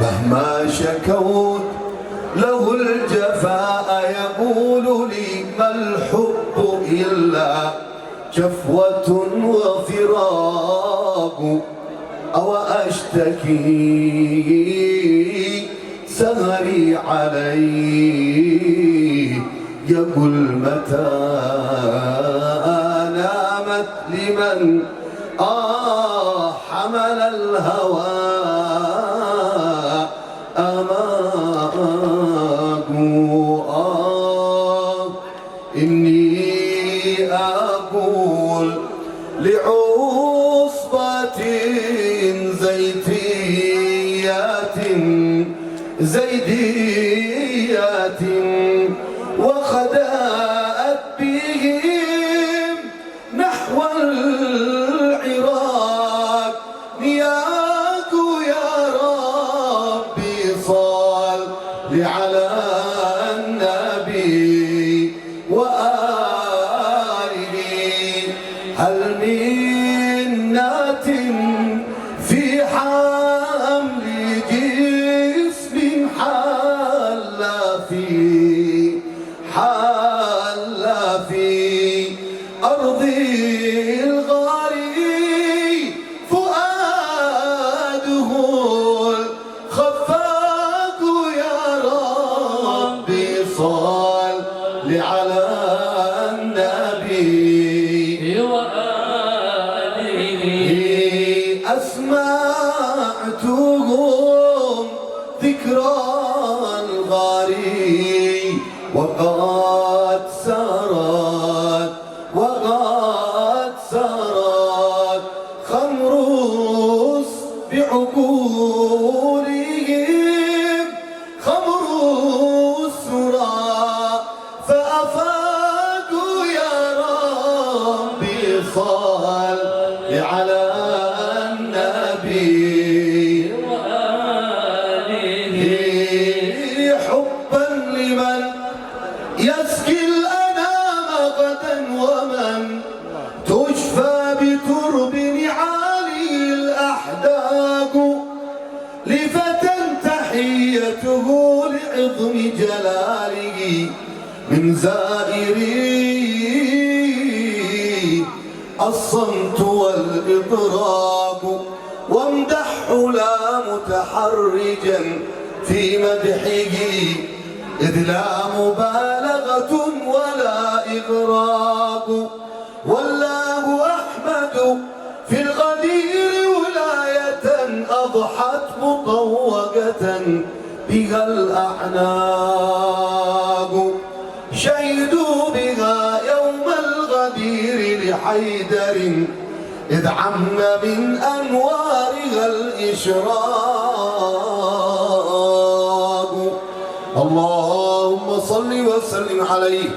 مهما شكوت له الجفاء يقول لي ما الحب إلا جفوة وفراق. أو أشتكي سهري عليه يقول متى نامت لمن حمل الهوى أماق. إني أقول لعصبة زيديات وخدأت بهم نحو العراق. نياك يا ربي صل على النبي وآله. هل منة في حمل جسم حل في أرض الغاري فؤاده الخفاق. يا ربي صل على النبي وآله. أسمعتهم ذكرى الغاري وقد سرت خمر بعقولهم خمر السرى فأفاقوا. يا ربي صل على النبي وآله. حبا لمن يسقي الأنام غدا ومن تشفى بترب نعاله الأحداق. لفتى تحيته لعظم جلاله من زائري الصمت والإطراق. وامدحه لا متحرجا في مدحه إذ لا مبالغة ولا إغراق. والله أحمد في الغدير ولاية أضحت مطوقة بها الأعناق. شهدوا بها يوم الغدير لحيدر إذ عم من أنوارها الإشراق. اللهم صل وسلم عليه.